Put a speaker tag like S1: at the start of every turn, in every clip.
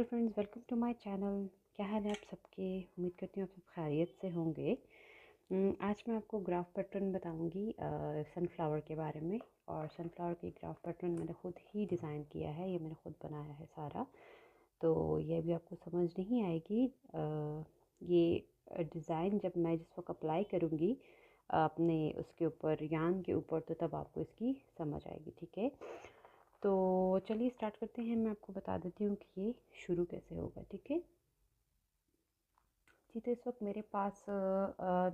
S1: Hello friends, welcome to my channel. क्या हाल है आप सबके? उम्मीद करती हूँ आप सब खैरियत से होंगे। आज मैं आपको ग्राफ पैटर्न बताऊंगी सनफ्लावर के बारे में। और सनफ्लावर की ग्राफ पैटर्न मैंने खुद ही डिज़ाइन किया है, ये मैंने खुद बनाया है सारा। तो ये भी आपको समझ नहीं आएगी। ये डिज़ाइन जब मैं जिस वक्त अप्लाई करूँगी अपने उसके ऊपर, यान के ऊपर, तो तब आपको इसकी समझ आएगी। ठीक है, तो चलिए स्टार्ट करते हैं। मैं आपको बता देती हूँ कि ये शुरू कैसे होगा। ठीक है जी, तो इस वक्त मेरे पास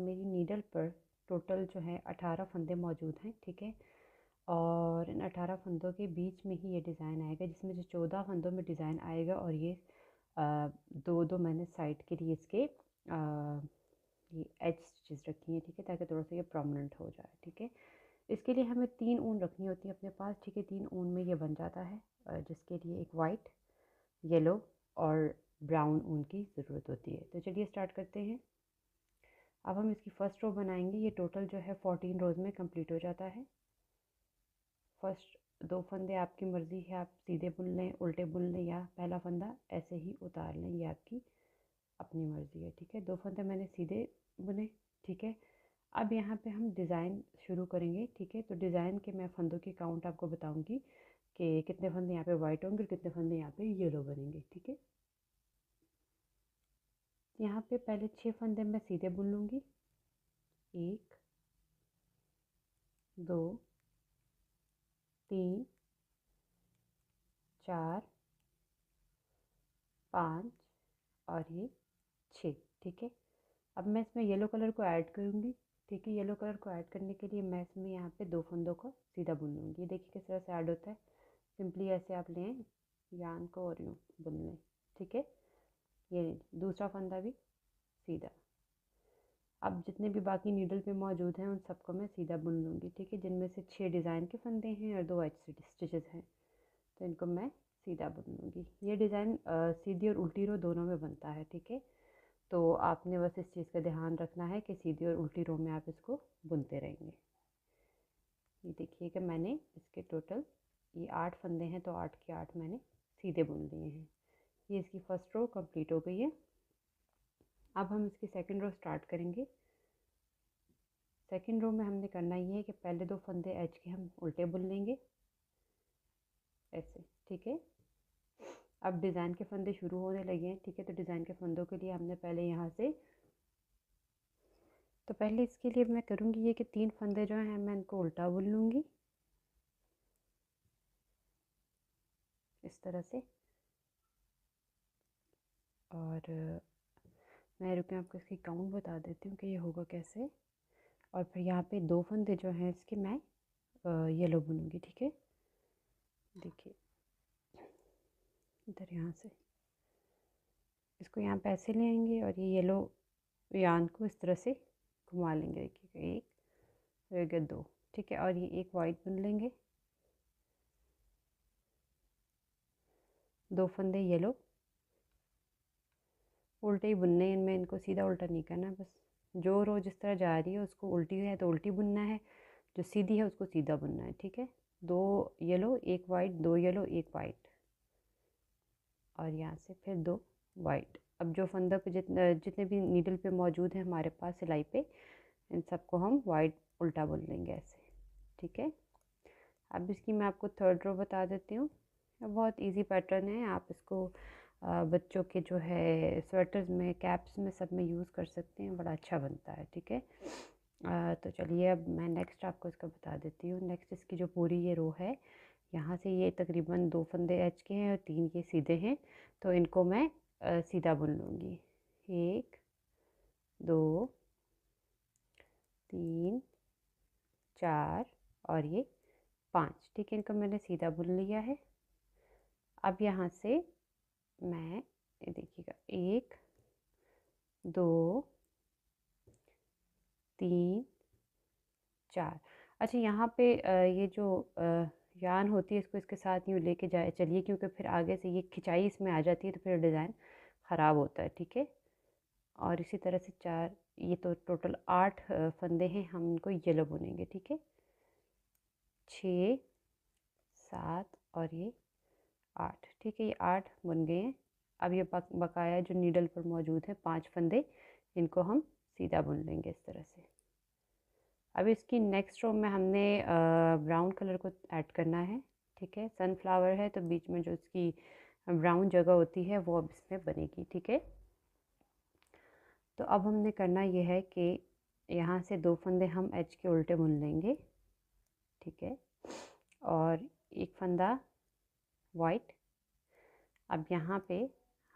S1: मेरी नीडल पर टोटल जो है 18 फंदे मौजूद हैं। ठीक है, और इन 18 फंदों के बीच में ही ये डिज़ाइन आएगा, जिसमें से 14 फंदों में डिज़ाइन आएगा। और ये दो दो मैंने साइड के लिए इसके ये एज स्टिचेस रखी हैं। ठीक है, ताकि थोड़ा सा ये प्रोमिनेंट हो जाए। ठीक है, इसके लिए हमें 3 ऊन रखनी होती है अपने पास। ठीक है, 3 ऊन में ये बन जाता है, जिसके लिए एक वाइट, येलो और ब्राउन ऊन की ज़रूरत होती है। तो चलिए स्टार्ट करते हैं। अब हम इसकी फ़र्स्ट रो बनाएंगे। ये टोटल जो है 14 रोज़ में कंप्लीट हो जाता है। फर्स्ट 2 फंदे आपकी मर्ज़ी है, आप सीधे बुन लें, उल्टे बुन लें, या पहला फंदा ऐसे ही उतार लें, ये आपकी अपनी मर्ज़ी है। ठीक है, 2 फंदे मैंने सीधे बुने। ठीक है, अब यहाँ पे हम डिज़ाइन शुरू करेंगे। ठीक है, तो डिज़ाइन के मैं फंदों की काउंट आपको बताऊँगी कि कितने फंदे यहाँ पे वाइट होंगे और कितने फंदे यहाँ पे येलो बनेंगे। ठीक है, यहाँ पे पहले 6 फंदे मैं सीधे बुन लूँगी। 1 2 3 4 5 और ये 6। ठीक है, अब मैं इसमें येलो कलर को ऐड करूँगी। ठीक है, येलो कलर को ऐड करने के लिए मैं इसमें यहाँ पे 2 फंदों को सीधा बुन लूँगी। देखिए किस तरह से ऐड होता है। सिंपली ऐसे आप लें यान को और यूँ बुन लें। ठीक है, ये दूसरा फंदा भी सीधा। अब जितने भी बाकी नीडल पे मौजूद हैं उन सबको मैं सीधा बुन लूँगी। ठीक है, जिनमें से 6 डिज़ाइन के फंदे हैं और 2 एज स्टिचेस हैं, तो इनको मैं सीधा बुन लूँगी। ये डिज़ाइन सीधी और उल्टी रो दोनों में बनता है। ठीक है, तो आपने बस इस चीज़ का ध्यान रखना है कि सीधी और उल्टी रो में आप इसको बुनते रहेंगे। ये देखिए कि मैंने इसके टोटल ये 8 फंदे हैं, तो 8 के 8 मैंने सीधे बुन लिए हैं। ये इसकी फ़र्स्ट रो कंप्लीट हो गई है। अब हम इसकी सेकंड रो स्टार्ट करेंगे। सेकंड रो में हमने करना ये है कि पहले 2 फंदे एज के हम उल्टे बुन लेंगे ऐसे। ठीक है, अब डिज़ाइन के फंदे शुरू होने लगे हैं। ठीक है, तो डिज़ाइन के फंदों के लिए हमने पहले यहाँ से, तो पहले इसके लिए मैं करूँगी ये कि 3 फंदे जो हैं मैं इनको उल्टा बुन लूँगी इस तरह से। और मैं रुके आपको इसकी काउंट बता देती हूँ कि ये होगा कैसे। और फिर यहाँ पे 2 फंदे जो हैं इसके मैं येलो बुनूँगी। ठीक है, देखिए इधर यहाँ से इसको यहाँ पे ऐसे ले आएंगे और ये येलो यान को इस तरह से घुमा लेंगे। देखिए 1 और 2। ठीक है, और ये एक वाइट बुन लेंगे, 2 फंदे येलो, उल्टे ही बुनने इनमें, इनको सीधा उल्टा नहीं करना। बस जो रो जिस तरह जा रही है उसको उल्टी है तो उल्टी बुनना है, जो सीधी है उसको सीधा बुनना है। ठीक है, 2 येलो 1 वाइट, 2 येलो 1 वाइट, और यहाँ से फिर 2 वाइट। अब जो फंदा पे जितने भी नीडल पे मौजूद हैं हमारे पास सिलाई पे, इन सबको हम वाइट उल्टा बुन लेंगे ऐसे। ठीक है, अब इसकी मैं आपको थर्ड रो बता देती हूँ। बहुत इजी पैटर्न है, आप इसको बच्चों के जो है स्वेटर्स में, कैप्स में, सब में यूज़ कर सकते हैं, बड़ा अच्छा बनता है। ठीक है, तो चलिए अब मैं नेक्स्ट आपको इसका बता देती हूँ। नेक्स्ट इसकी जो पूरी ये रो है, यहाँ से ये तकरीबन 2 फंदे एच के हैं और 3 ये सीधे हैं, तो इनको मैं सीधा बुन लूँगी। 1 2 3 4 और ये 5। ठीक है, इनको मैंने सीधा बुन लिया है। अब यहाँ से मैं, ये देखिएगा, 1 2 3 4। अच्छा, यहाँ पे ये जो यान होती है इसको इसके साथ यूँ लेके जाए चलिए, क्योंकि फिर आगे से ये खिंचाई इसमें आ जाती है तो फिर डिज़ाइन ख़राब होता है। ठीक है, और इसी तरह से 4, ये तो टोटल 8 फंदे हैं, हम इनको येलो बुनेंगे। ठीक है, 6 7 और ये 8। ठीक है, ये 8 बन गए हैं। अब ये बकाया जो नीडल पर मौजूद है 5 फंदे, इनको हम सीधा बुन लेंगे इस तरह से। अब इसकी नेक्स्ट रो में हमने ब्राउन कलर को ऐड करना है, ठीक है। सनफ्लावर है तो बीच में जो इसकी ब्राउन जगह होती है वो अब इसमें बनेगी, ठीक है। तो अब हमने करना ये है कि यहाँ से 2 फंदे हम एज के उल्टे बुन लेंगे, ठीक है, और एक फंदा वाइट। अब यहाँ पे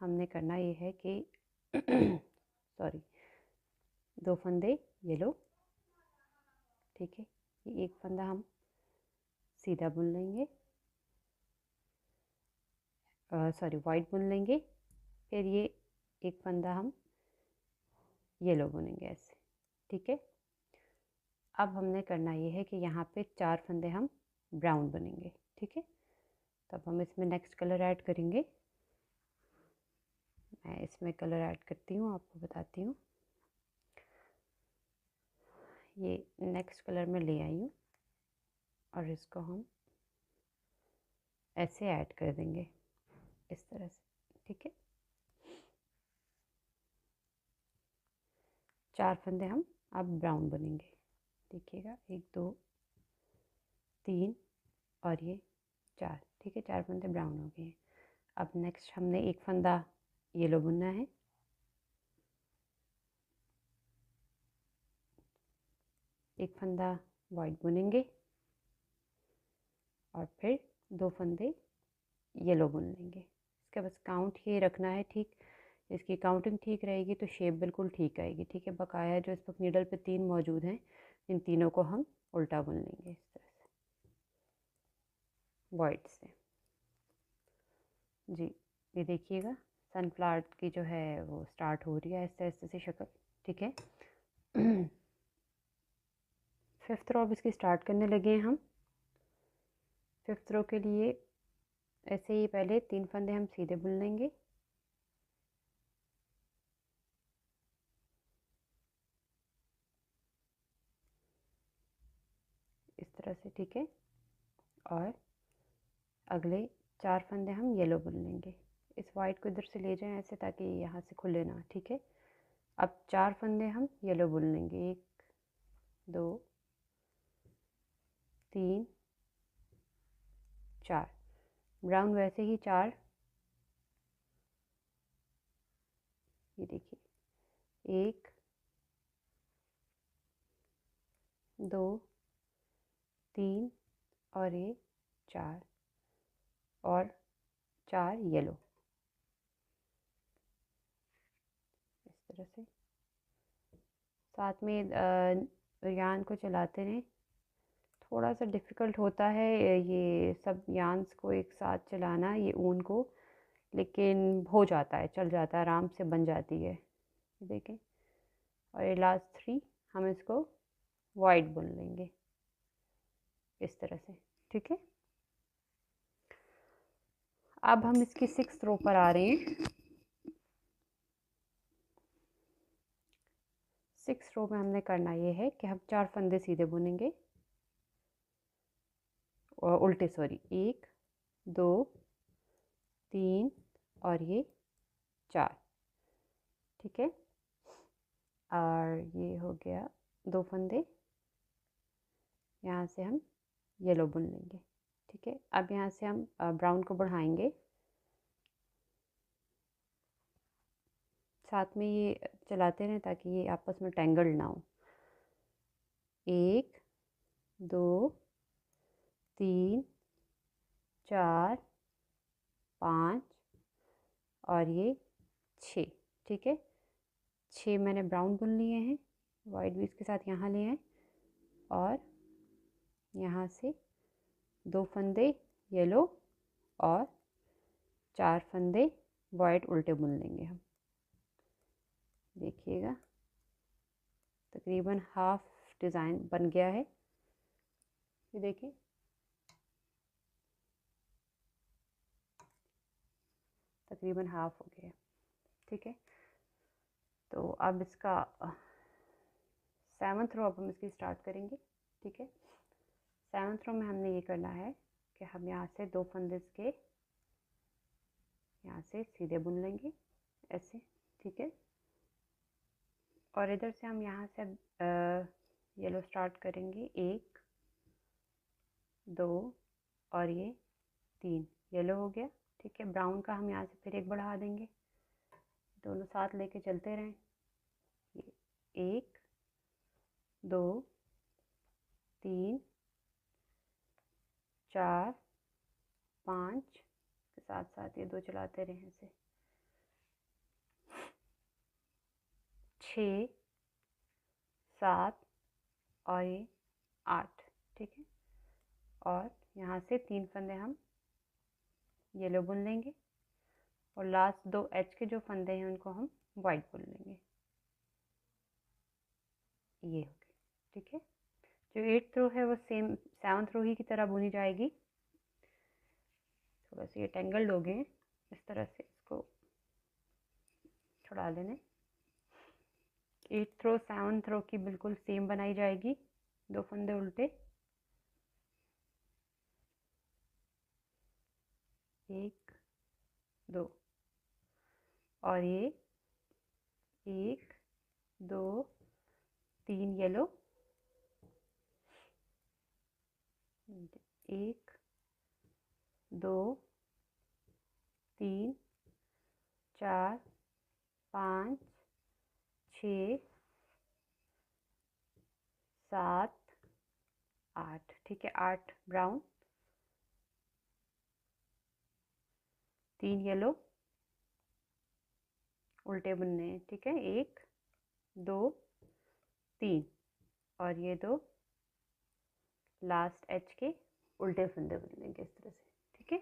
S1: हमने करना ये है कि सॉरी 2 फंदे येलो, ठीक है। ये एक फंदा हम सीधा बुन लेंगे, सॉरी वाइट बुन लेंगे, फिर ये एक फंदा हम येलो बुनेंगे ऐसे, ठीक है। अब हमने करना ये है कि यहाँ पे 4 फंदे हम ब्राउन बुनेंगे, ठीक है। तब हम इसमें नेक्स्ट कलर ऐड करेंगे। मैं इसमें कलर ऐड करती हूँ, आपको बताती हूँ। ये नेक्स्ट कलर में ले आई हूँ और इसको हम ऐसे ऐड कर देंगे इस तरह से, ठीक है। 4 फंदे हम अब ब्राउन बुनेंगे, देखिएगा 1 2 3 और ये 4, ठीक है। 4 फंदे ब्राउन हो गए हैं। अब नेक्स्ट हमने एक फंदा येलो बुनना है, एक फंदा वाइट बुनेंगे और फिर 2 फंदे येलो बुन लेंगे। इसका बस काउंट ये रखना है, ठीक। इसकी काउंटिंग ठीक रहेगी तो शेप बिल्कुल ठीक आएगी, ठीक है। बकाया जो इस पर नीडल पे 3 मौजूद हैं, इन तीनों को हम उल्टा बुन लेंगे इस तरह से वाइट से। जी, ये देखिएगा सनफ्लावर की जो है वो स्टार्ट हो रही है ऐसे ऐसे से शक्ल, ठीक है। 5th रो अब इसकी स्टार्ट करने लगे हैं हम। 5th रो के लिए ऐसे ही पहले 3 फंदे हम सीधे बुन लेंगे, इस तरह से, ठीक है। और अगले 4 फंदे हम येलो बुन लेंगे। इस वाइट को इधर से ले जाएं ऐसे ताकि यहाँ से खुले ना, ठीक है। अब 4 फंदे हम येलो बुन लेंगे, 1 2 3 4। ब्राउन वैसे ही 4, ये देखिए 1 2 3 और ये 4 और 4 येलो, इस तरह से। साथ में यान को चलाते रहें। थोड़ा सा डिफ़िकल्ट होता है ये सब यान्स को एक साथ चलाना, ये ऊन को, लेकिन हो जाता है, चल जाता है, आराम से बन जाती है, देखें। और ये लास्ट 3 हम इसको वाइट बुन लेंगे इस तरह से, ठीक है। अब हम इसकी 6th रो पर आ रहे हैं। 6th रो में हमने करना ये है कि हम 4 फंदे सीधे बुनेंगे और उल्टे, सॉरी 1 2 3 और ये 4, ठीक है। और ये हो गया 2 फंदे, यहाँ से हम येलो बुन लेंगे, ठीक है। अब यहाँ से हम ब्राउन को बढ़ाएंगे, साथ में ये चलाते रहें ताकि ये आपस में टेंगल ना हो। 1 2 3 4 5 और ये 6, ठीक है। 6 मैंने ब्राउन बुन लिए हैं, वाइट भी इसके साथ यहाँ लिए हैं, और यहाँ से 2 फंदे येलो और 4 फंदे वाइट उल्टे बुन लेंगे हम, देखिएगा तकरीबन हाफ डिज़ाइन बन गया है, ये देखिए। तकरीबन हाफ हो गया, ठीक है। तो अब इसका 7th रो अब हम इसकी स्टार्ट करेंगे, ठीक है। 7th रो में हमने ये करना है कि हम यहाँ से 2 फंदे इसके यहाँ से सीधे बुन लेंगे ऐसे, ठीक है। और इधर से हम यहाँ से येलो स्टार्ट करेंगे, 1 2 और ये 3 येलो हो गया, ठीक है। ब्राउन का हम यहाँ से फिर एक बढ़ा देंगे, दोनों साथ लेके चलते रहें। ये 1 2 3 4 5 के साथ साथ ये 2 चलाते रहें ऐसे, 6 7 और ये 8, ठीक है। और यहाँ से 3 फंदे हम येलो बुन लेंगे और लास्ट 2 एच के जो फंदे हैं उनको हम वाइट बुन लेंगे। ये हो गए, ठीक है। जो 8th रो है वो सेम 7th रो ही की तरह बुनी जाएगी। थोड़ा सा ये टेंगल्ड हो गए हैं, इस तरह से इसको छुड़ा लेने। 8th रो 7th रो की बिल्कुल सेम बनाई जाएगी, 2 फंदे उल्टे, 1 2 और ये 1 2 3 येलो, 1 2 3 4 5 6 7 8, ठीक है। 8 ब्राउन, 3 येलो उल्टे बुनने हैं, ठीक है। 1 2 3 और ये 2 लास्ट एच के उल्टे फंदे बुन लेंगे इस तरह से, ठीक है।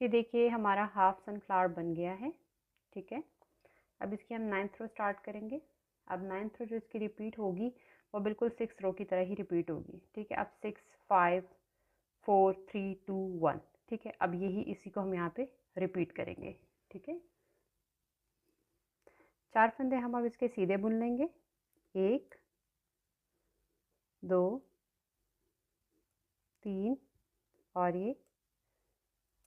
S1: ये देखिए हमारा हाफ सनफ्लावर बन गया है, ठीक है। अब इसकी हम 9th रो स्टार्ट करेंगे। अब 9th रो जो इसकी रिपीट होगी वो बिल्कुल 6th रो की तरह ही रिपीट होगी, ठीक है। अब 6 5 4 3 2 1, ठीक है। अब यही इसी को हम यहाँ पे रिपीट करेंगे, ठीक है। 4 फंदे हम अब इसके सीधे बुन लेंगे, 1 2 3 और ये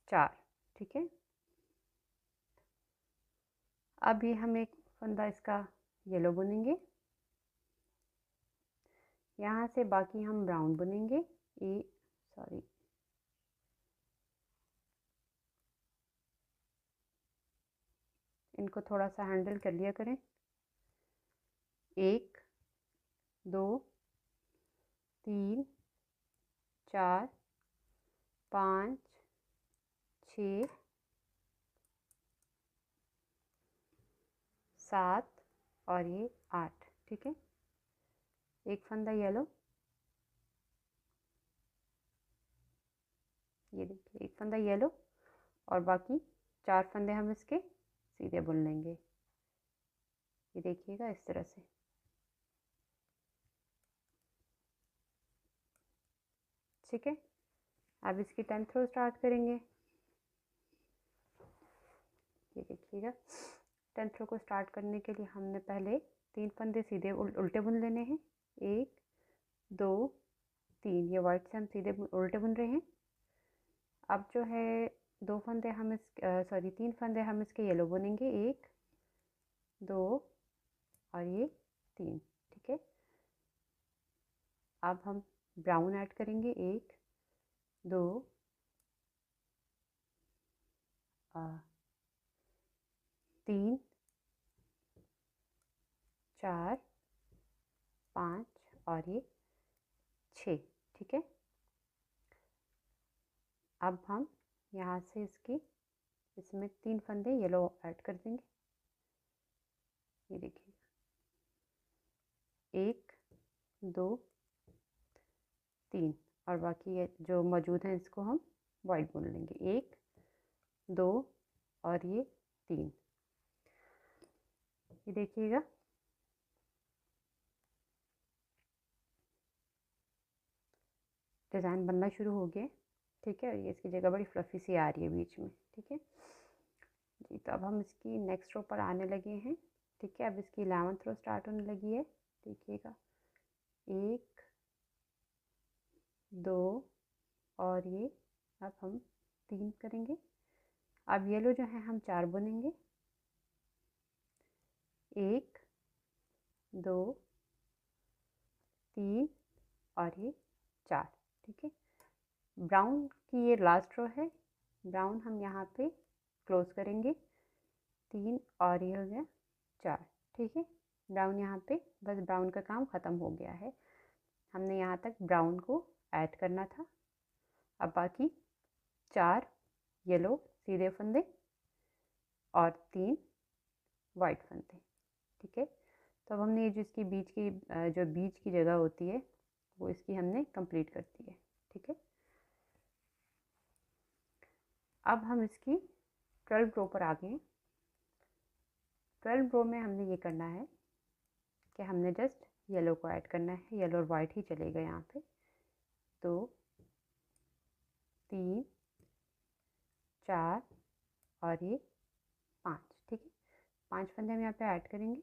S1: 4, ठीक है। अब ये हम एक फंदा इसका येलो बुनेंगे, यहाँ से बाकी हम ब्राउन बुनेंगे। इनको थोड़ा सा हैंडल कर लिया करें। 1 2 3 4 5 6 7 और ये 8, ठीक है। एक फंदा येलो, ये देखिए एक फंदा येलो और बाकी 4 फंदे हम इसके सीधे बुन लेंगे, ये देखिएगा इस तरह से, ठीक है। अब इसकी 10th रो स्टार्ट करेंगे, ये देखिएगा 10th रो को स्टार्ट करने के लिए हमने पहले 3 फंदे सीधे उल्टे बुन लेने हैं, 1 2 3, ये वाइट से हम सीधे उल्टे बुन रहे हैं। अब जो है 2 फंदे हम इस 3 फंदे हम इसके येलो बुनेंगे, 1 2 और ये 3, ठीक है। अब हम ब्राउन ऐड करेंगे, 1 2 3 4 5 और ये 6, ठीक है। अब हम यहाँ से इसमें 3 फंदे येलो ऐड कर देंगे, ये देखिए 1 2 3 और बाकी ये जो मौजूद हैं इसको हम वाइट बुन लेंगे, 1 2 और ये 3, ये देखिएगा डिज़ाइन बनना शुरू हो गया, ठीक है। और ये इसकी जगह बड़ी फ्लफ़ी सी आ रही है बीच में, ठीक है जी। तो अब हम इसकी नेक्स्ट रो पर आने लगे हैं, ठीक है। अब इसकी 11th रो स्टार्ट होने लगी है, देखिएगा 1 2 और ये अब हम 3 करेंगे। अब येलो जो है हम 4 बुनेंगे, 1 2 3 और ये 4, ठीक है। ब्राउन की ये लास्ट रो है, ब्राउन हम यहाँ पे क्लोज करेंगे, 3 और ये हो गया 4, ठीक है। ब्राउन यहाँ पे बस ब्राउन का काम ख़त्म हो गया है, हमने यहाँ तक ब्राउन को ऐड करना था। अब बाकी 4 येलो सीधे फंदे और 3 वाइट फंदे, ठीक है। तो अब हमने ये जो इसकी बीच की जो बीच की जगह होती है वो इसकी हमने कंप्लीट कर दी है, ठीक है। अब हम इसकी 12 रो पर आ गए हैं। 12 रो में हमने ये करना है कि हमने जस्ट येलो को ऐड करना है, येलो और वाइट ही चलेगा यहाँ पे। 2 3 4 और ये 5, ठीक है। 5 फंदे हम यहाँ पे ऐड करेंगे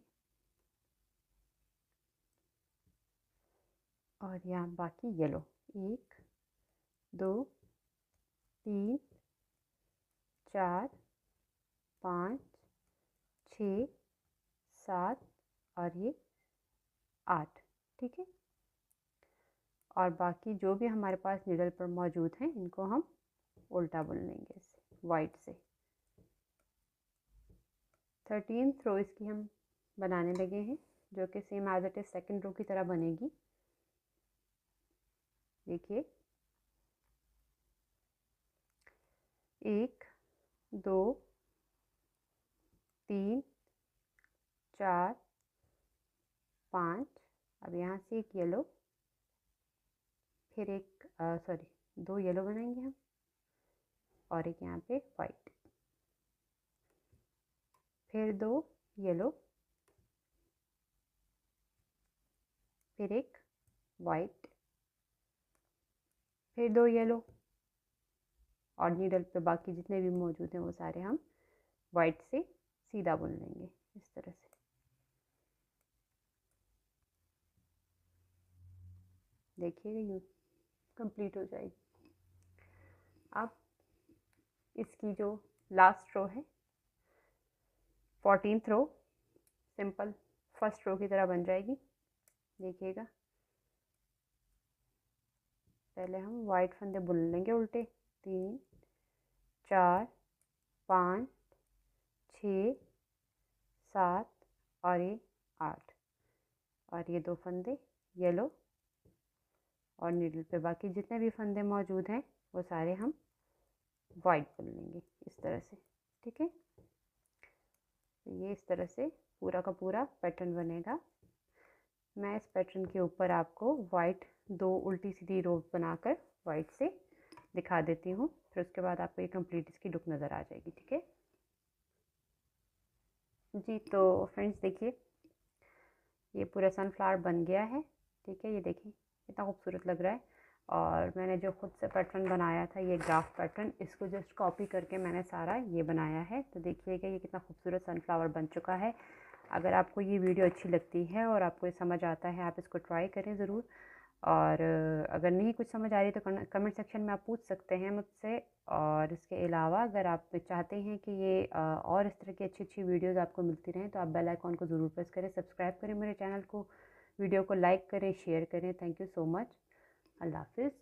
S1: और यहाँ बाकी येलो 1 2 3 4 5 6 7 और ये 8, ठीक है। और बाकी जो भी हमारे पास निडल पर मौजूद हैं इनको हम उल्टा बुन लेंगे इसे वाइट से। 13th रो इसकी हम बनाने लगे हैं, जो कि same as it is second row की तरह बनेगी। देखिए 1 2 3 4 5, अब यहाँ से एक येलो, फिर एक 2 येलो बनाएंगे हम और एक यहाँ पे वाइट, फिर 2 येलो, फिर एक वाइट, फिर 2 येलो और नीडल पे बाकी जितने भी मौजूद हैं वो सारे हम वाइट से सीधा बुन लेंगे इस तरह से। देखिएगा यूँ कंप्लीट हो जाएगी। अब इसकी जो लास्ट रो है 14th रो सिंपल फर्स्ट रो की तरह बन जाएगी। देखिएगा पहले हम वाइट फंदे बुन लेंगे उल्टे, 3 4 5 6 7 और ये 8 और ये 2 फंदे येलो और नीडल पे बाकी जितने भी फंदे मौजूद हैं वो सारे हम वाइट बुन लेंगे इस तरह से, ठीक है। तो ये इस तरह से पूरा का पूरा पैटर्न बनेगा। मैं इस पैटर्न के ऊपर आपको वाइट 2 उल्टी सीधी रो बनाकर वाइट से दिखा देती हूँ, फिर उसके बाद आपको ये कंप्लीट इसकी लुक नज़र आ जाएगी, ठीक है जी। तो फ्रेंड्स देखिए ये पूरा सनफ्लावर बन गया है, ठीक है। ये देखिए कितना खूबसूरत लग रहा है। और मैंने जो खुद से पैटर्न बनाया था ये ग्राफ पैटर्न, इसको जस्ट कॉपी करके मैंने सारा ये बनाया है। तो देखिएगा ये कितना खूबसूरत सनफ्लावर बन चुका है। अगर आपको ये वीडियो अच्छी लगती है और आपको ये समझ आता है आप इसको ट्राई करें ज़रूर। और अगर नहीं कुछ समझ आ रही तो कमेंट सेक्शन में आप पूछ सकते हैं मुझसे। और इसके अलावा अगर आप चाहते हैं कि ये और इस तरह की अच्छी अच्छी वीडियोस आपको मिलती रहें तो आप बेल आइकॉन को ज़रूर प्रेस करें, सब्सक्राइब करें मेरे चैनल को, वीडियो को लाइक करें, शेयर करें। Thank you so much. अल्लाह हाफिज़।